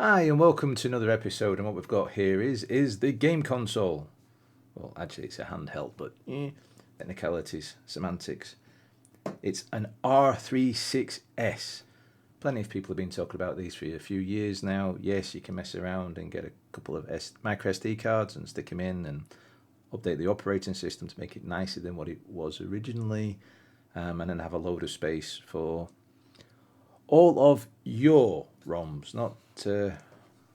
Hi and welcome to another episode, and what we've got here is the game console. Well, actually it's a handheld, but technicalities, semantics. It's an R36S. Plenty of people have been talking about these for a few years now. Yes, you can mess around and get a couple of micro SD cards and stick them in and update the operating system to make it nicer than what it was originally, and then have a load of space for all of your ROMs, not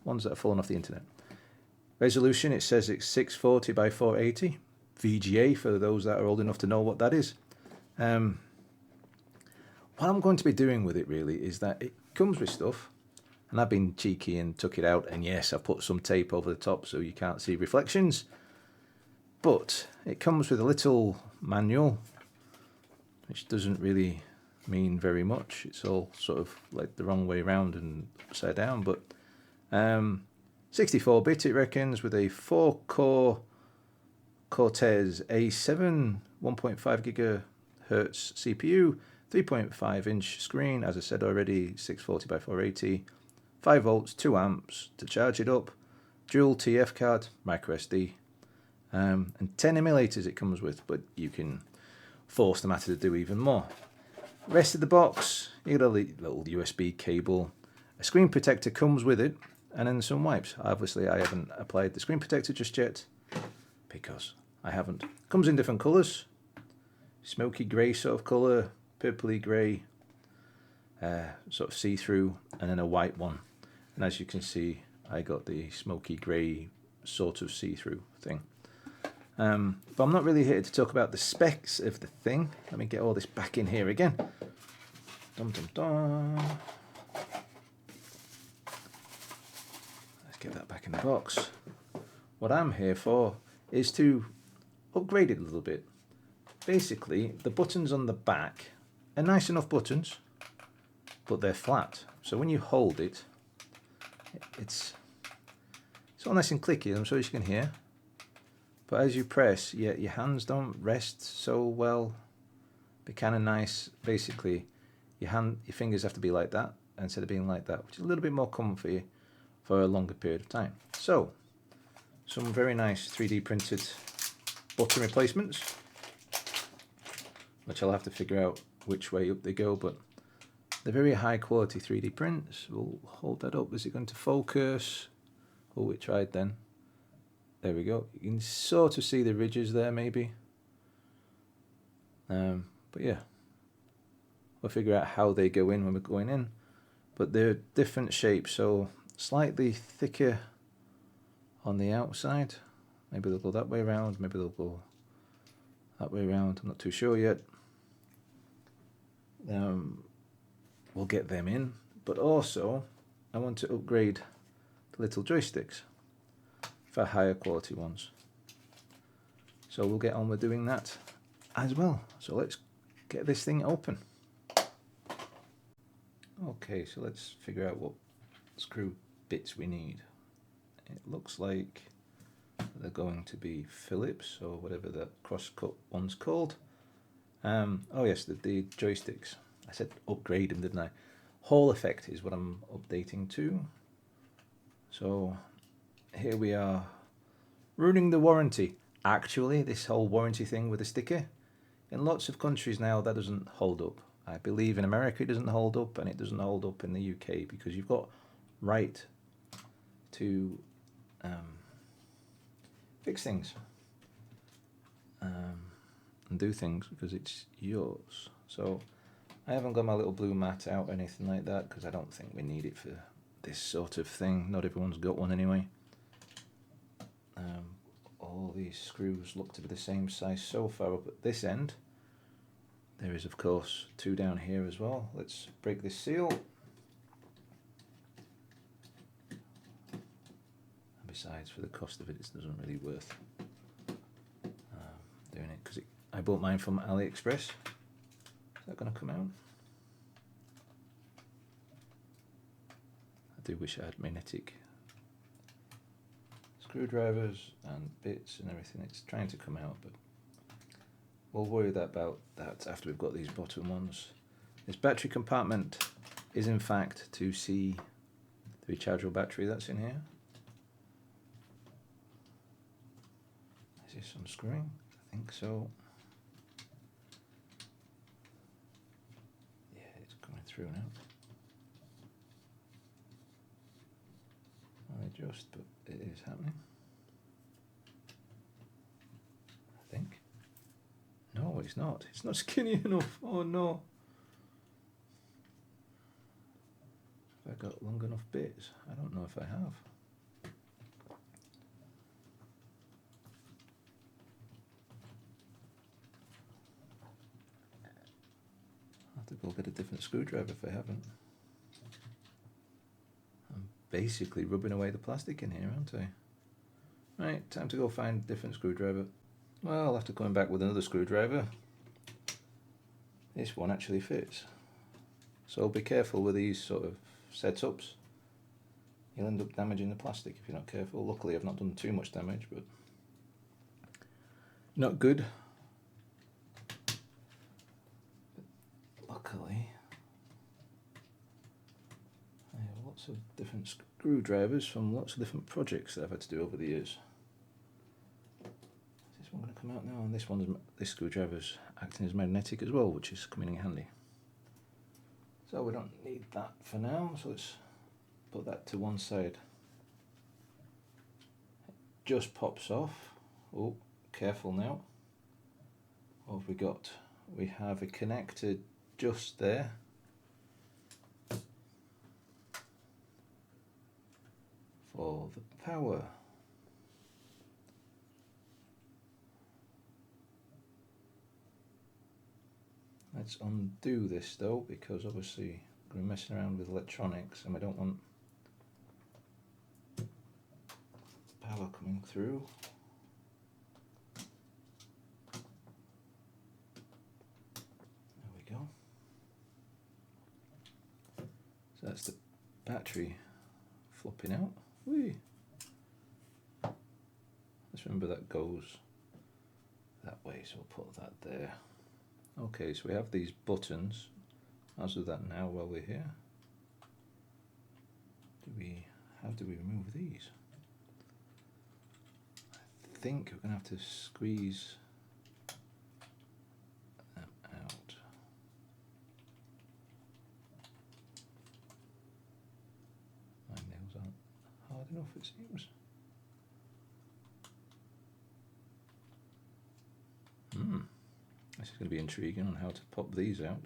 ones that are falling off the internet. Resolution, it says it's 640 by 480 VGA for those that are old enough to know what that is. What I'm going to be doing with it really is that it comes with stuff, and I've been cheeky and took it out, and yes, I've put some tape over the top so you can't see reflections, but it comes with a little manual which doesn't really mean very much. It's all sort of like the wrong way around and upside down, but 64-bit it reckons, with a 4-core Cortez A7 1.5 gigahertz CPU, 3.5-inch screen, as I said already, 640 by 480, 5 volts, 2 amps to charge it up, dual TF card, micro SD, and 10 emulators it comes with, but you can force the matter to do even more. Rest of the box, you get a little USB cable, a screen protector comes with it, and then some wipes. Obviously I haven't applied the screen protector just yet, because I haven't. Comes in different colours, smoky grey sort of colour, purpley grey, sort of see-through, and then a white one. And as you can see, I got the smoky grey sort of see-through thing. But I'm not really here to talk about the specs of the thing. Let me get all this back in here again. Dum dum dum. Let's get that back in the box. What I'm here for is to upgrade it a little bit. Basically, the buttons on the back are nice enough buttons, but they're flat. So when you hold it, it's all nice and clicky, I'm sure you can hear. But as you press, your hands don't rest so well. Be kind of nice. Basically, your fingers have to be like that instead of being like that, which is a little bit more comfy for a longer period of time. So, some very nice 3D printed button replacements, which I'll have to figure out which way up they go, but they're very high quality 3D prints. We'll hold that up. Is it going to focus? Oh, it tried then. There we go. You can sort of see the ridges there, maybe. But yeah, we'll figure out how they go in when we're going in. But they're different shapes, so slightly thicker on the outside. Maybe they'll go that way around. Maybe they'll go that way around. I'm not too sure yet. We'll get them in. But also, I want to upgrade the little joysticks for higher quality ones. So we'll get on with doing that as well. So let's get this thing open. Okay, so let's figure out what screw bits we need. It looks like they're going to be Phillips or whatever the cross-cut one's called. Oh yes, the joysticks. I said upgrade them, didn't I? Hall effect is what I'm updating to. So here we are, ruining the warranty. Actually, this whole warranty thing with a sticker, in lots of countries now that doesn't hold up. I believe in America it doesn't hold up, and it doesn't hold up in the UK because you've got right to fix things and do things because it's yours. So I haven't got my little blue mat out or anything like that because I don't think we need it for this sort of thing. Not everyone's got one anyway. All these screws look to be the same size so far up at this end. There is of course 2 down here as well. Let's break this seal. Besides, for the cost of it, it doesn't really worth doing it because I bought mine from AliExpress. Is that going to come out? I do wish I had magnetic screwdrivers and bits and everything. It's trying to come out, but we'll worry about that after we've got these bottom ones. This battery compartment is in fact to see the the rechargeable battery that's in here. Is this unscrewing? I think so. Yeah, it's coming through now. Only just, but it is happening. I think. No, it's not. It's not skinny enough. Oh no. Have I got long enough bits? I don't know if I have. I'll have to go get a different screwdriver if I haven't. I'm basically rubbing away the plastic in here, aren't I? Right, time to go find a different screwdriver. Well, after coming back with another screwdriver, this one actually fits. So be careful with these sort of setups. You'll end up damaging the plastic if you're not careful. Luckily I've not done too much damage, but not good. But luckily I have lots of different screwdrivers from lots of different projects that I've had to do over the years. Is this one going to come out now? And this screwdriver's acting as magnetic as well, which is coming in handy. So we don't need that for now, so let's put that to one side. It just pops off. Oh, careful now. What have we got? We have a connector just there. For the power. Let's undo this though, because obviously we're messing around with electronics and we don't want power coming through. There we go. So that's the battery flopping out. Whee. Let's remember that goes that way, so we'll put that there. Okay, so we have these buttons. I'll do that now while we're here. How do we remove these? I think we're going to have to squeeze them out. My nails aren't hard enough, it seems. This is going to be intriguing on how to pop these out.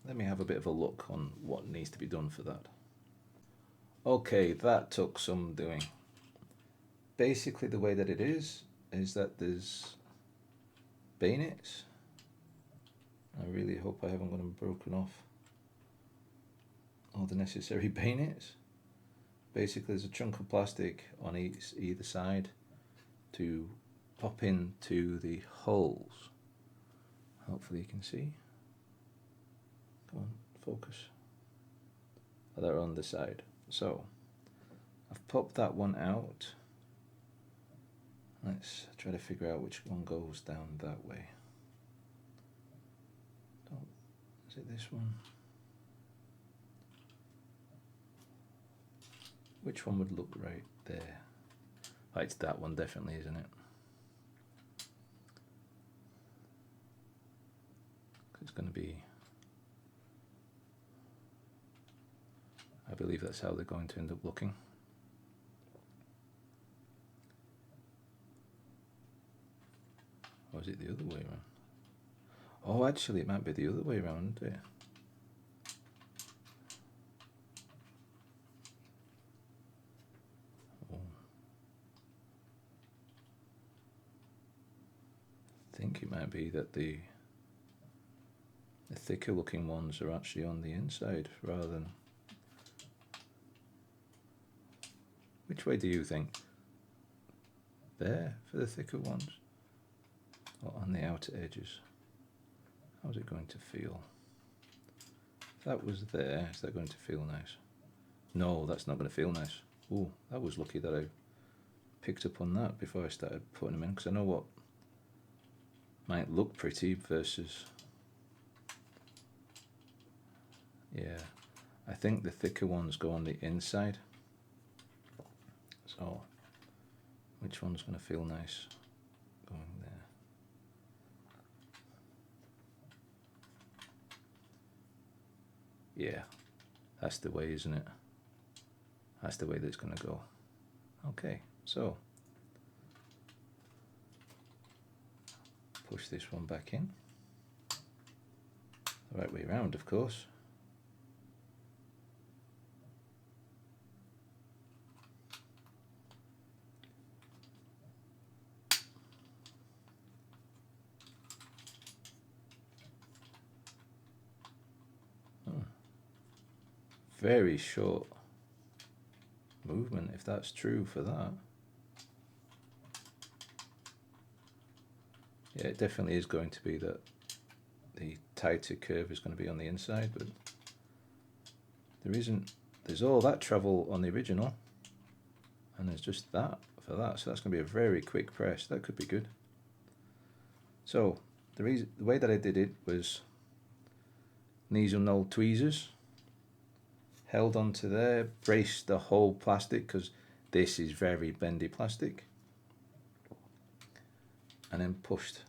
Let me have a bit of a look on what needs to be done for that. Okay, that took some doing. Basically the way that it is that there's bayonets. I really hope I haven't got them broken off all the necessary bayonets. Basically there's a chunk of plastic on either side to pop into the holes. Hopefully you can see. Come on, focus. Oh, they're on the side. So I've popped that one out. Let's try to figure out which one goes down that way. Is it this one? Which one would look right there? Oh, it's that one definitely, isn't it? It's going to be, I believe that's how they're going to end up looking. Or is it the other way around? Oh, actually it might be the other way around, isn't it? I think it might be that the thicker looking ones are actually on the inside rather than... Which way do you think? There for the thicker ones? Or on the outer edges? How's it going to feel? If that was there, is that going to feel nice? No, that's not going to feel nice. Oh, that was lucky that I picked up on that before I started putting them in, because I know what might look pretty versus Yeah, I think the thicker ones go on the inside. So which one's going to feel nice going there? Yeah, that's the way, isn't it? That's the way that it's going to go. Okay, so push this one back in. The right way around, of course. Very short movement, if that's true for that. Yeah, it definitely is going to be that the tighter curve is going to be on the inside, but there isn't, there's all that travel on the original, and there's just that for that, so that's going to be a very quick press. That could be good. So the way that I did it was knees and knoll tweezers, held onto there, braced the whole plastic because this is very bendy plastic, and then pushed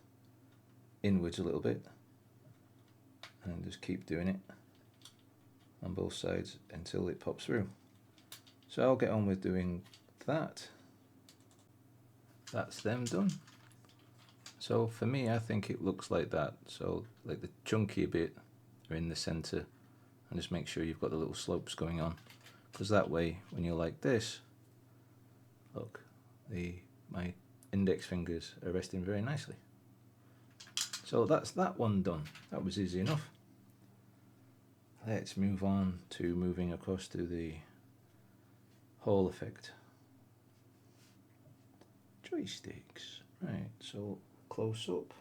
inwards a little bit, and then just keep doing it on both sides until it pops through. So I'll get on with doing that. That's them done. So for me, I think it looks like that. So like the chunky bit are in the center, and just make sure you've got the little slopes going on, because that way when you're like this, look, my index fingers are resting very nicely. So that's that one done. That was easy enough. Let's move on to moving across to the Hall effect. Joysticks. Right, so close up.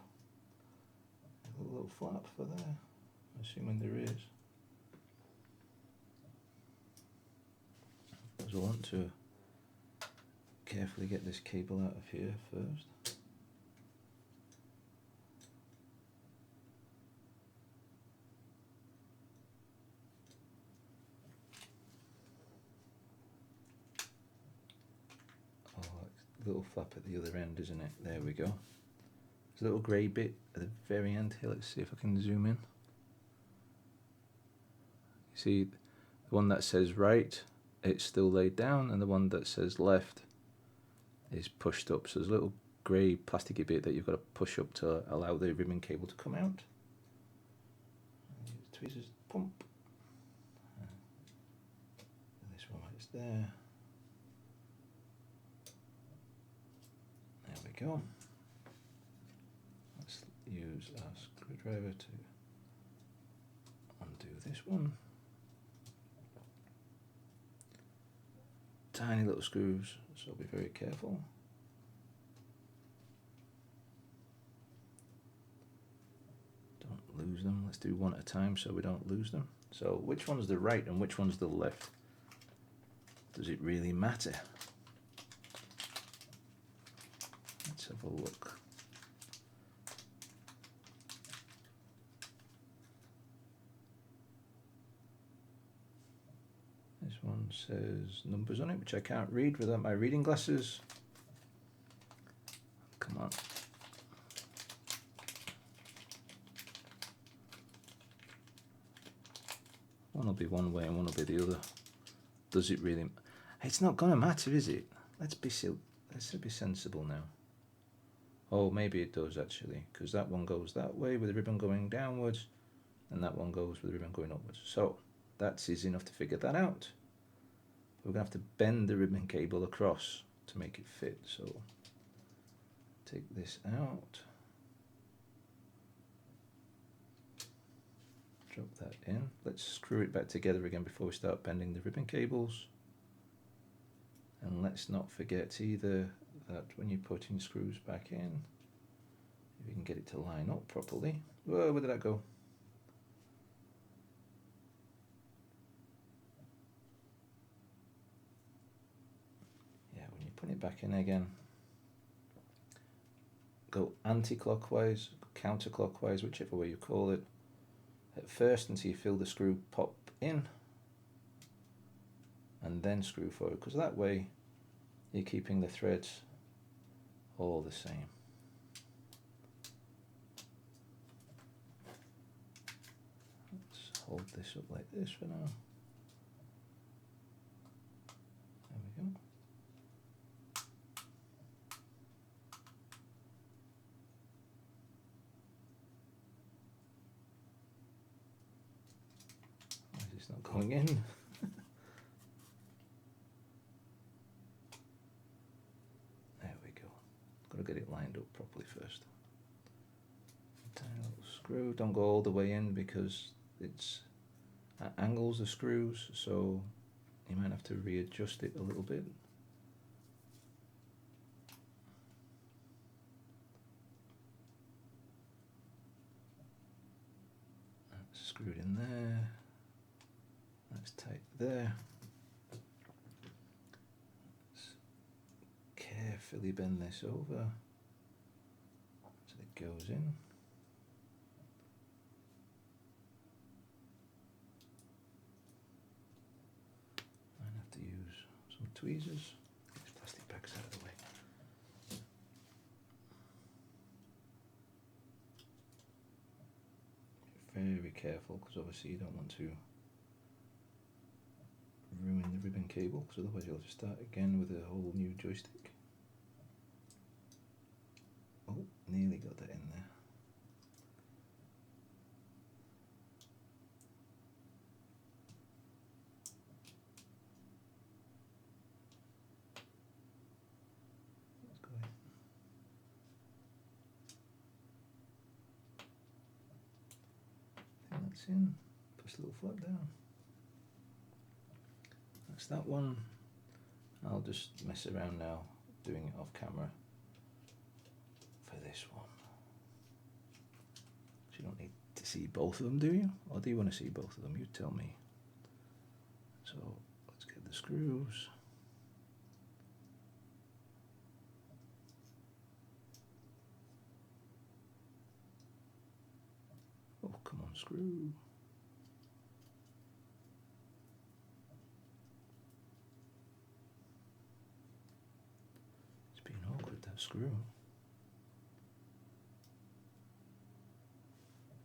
A little flap for there, assuming there is. Because I want to carefully get this cable out of here first. Oh, it's a little flap at the other end, isn't it? There we go. There's a little grey bit at the very end here. Let's see if I can zoom in. You see the one that says right, it's still laid down, and the one that says left is pushed up. So there's a little grey plasticky bit that you've got to push up to allow the ribbon cable to come out. Tweezers pump. This one is there. There we go. Let's use our screwdriver to undo this one. Tiny little screws, so be very careful. Don't lose them. Let's do one at a time so we don't lose them. So which one's the right and which one's the left? Does it really matter? Let's have a look. This one says numbers on it, which I can't read without my reading glasses. Come on. One will be one way and one will be the other. Does it really? It's not gonna matter, is it? Let's be sensible now. Oh, maybe it does actually, because that one goes that way with the ribbon going downwards, and that one goes with the ribbon going upwards. So that's easy enough to figure that out. We're gonna have to bend the ribbon cable across to make it fit. So take this out. Drop that in. Let's screw it back together again before we start bending the ribbon cables. And let's not forget either that when you're putting screws back in, if you can get it to line up properly. Whoa, where did that go? Yeah, when you put it back in again, go anti-clockwise, counterclockwise, whichever way you call it. at first until you feel the screw pop in, and then screw forward, because that way you're keeping the threads all the same. Let's hold this up like this for now. There we go. Why is this not going in? Got to get it lined up properly first. Tiny little screw. Don't go all the way in because it's at angles of screws, so you might have to readjust it a little bit. That's screwed in there. That's tight there. Carefully bend this over so it goes in. Might have to use some tweezers. Get these plastic bags out of the way. Very careful, because obviously you don't want to ruin the ribbon cable, because otherwise you'll have to start again with a whole new joystick. Oh, nearly got that in there. Let's go in. I think that's in. Push a little flap down. That's that one. I'll just mess around now doing it off camera for this one. So you don't need to see both of them, do you? Or do you want to see both of them? You tell me. So let's get the screws. Oh, come on, screw. It's been awkward, that screw.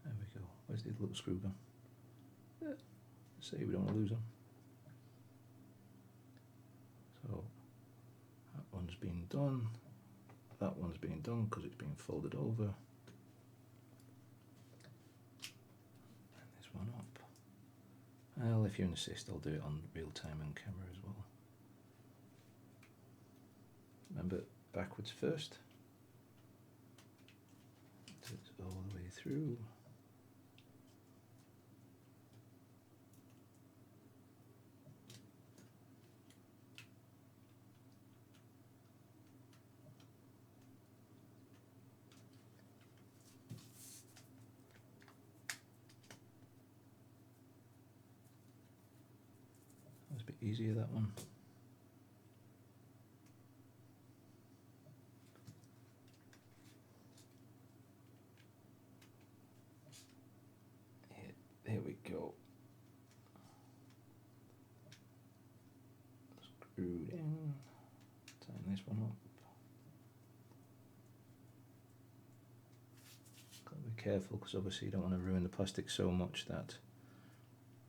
There we go. Where's the little screw gone? Say we don't want to lose them. So that one's been done. That one's been done because it's been folded over. And this one up. Well, if you insist, I'll do it on real time on camera as well. Remember, backwards first. So it's all the way through. That's a bit easier, that one. There we go. Screwed in. Tighten this one up. Got to be careful because obviously you don't want to ruin the plastic so much that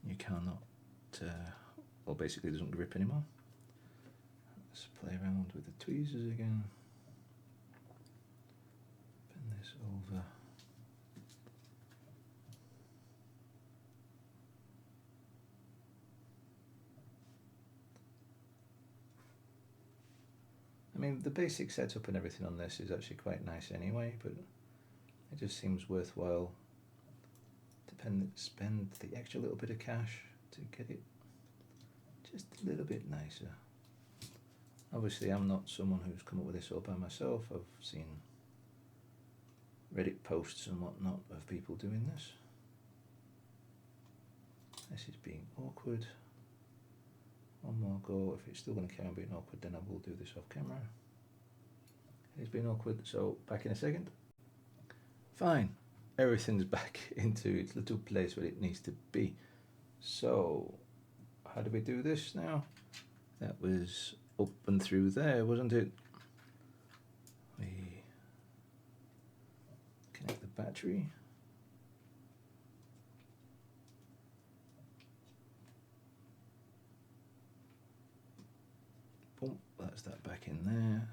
you cannot, well, basically it doesn't grip anymore. Let's play around with the tweezers again. Bend this over. I mean, the basic setup and everything on this is actually quite nice anyway, but it just seems worthwhile to spend the extra little bit of cash to get it just a little bit nicer. Obviously, I'm not someone who's come up with this all by myself. I've seen Reddit posts and whatnot of people doing this. This is being awkward. One more go. If it's still going to carry on being awkward, then I will do this off camera. It's been awkward, so back in a second. Fine. everything's back into its little place where it needs to be. So how do we do this now? That was up and through there, wasn't it? We connect the battery. Boom, that's that back in there.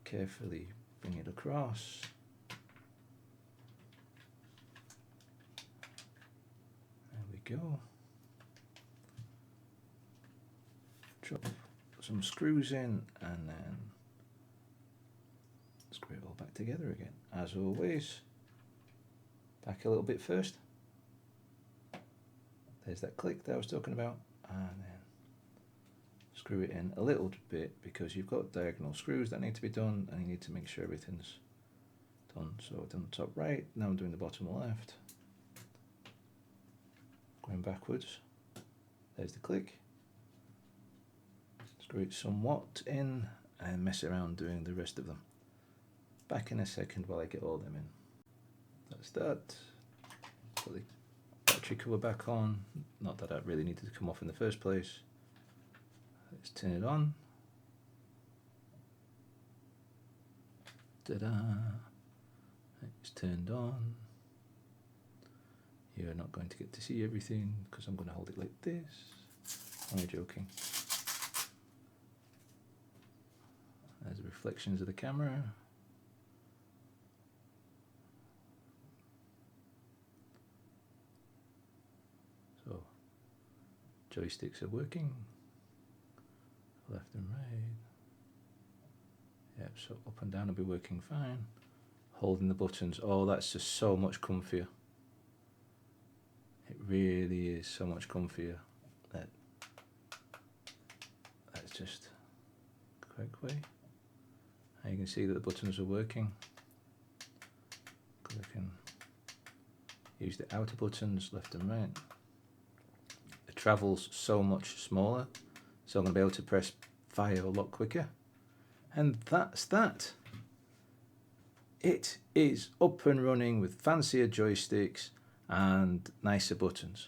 Carefully bring it across. There we go. Drop some screws in and then screw it all back together again. As always, back a little bit first. There's that click that I was talking about, and then screw it in a little bit because you've got diagonal screws that need to be done and you need to make sure everything's done. So I've done the top right, now I'm doing the bottom left. Going backwards, there's the click. Screw it somewhat in and mess around doing the rest of them. Back in a second while I get all them in. That's that. Put the battery cover back on. Not that that really needed to come off in the first place. Let's turn it on. Ta-da! It's turned on. You're not going to get to see everything because I'm going to hold it like this. I'm joking. There's the reflections of the camera. So, joysticks are working. Left and right. Yep, so up and down will be working fine. Holding the buttons, oh, that's just so much comfier. It really is so much comfier. That's just the correct way. And you can see that the buttons are working. We can use the outer buttons left and right. The travel's so much smaller, so I'm going to be able to press fire a lot quicker. And that's that. It is up and running with fancier joysticks and nicer buttons.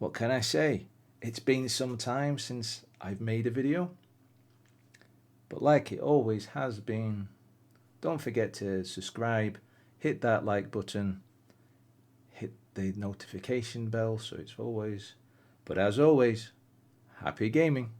What can I say? It's been some time since I've made a video. But like it always has been, don't forget to subscribe, hit that like button, hit the notification bell so it's always, but as always, happy gaming.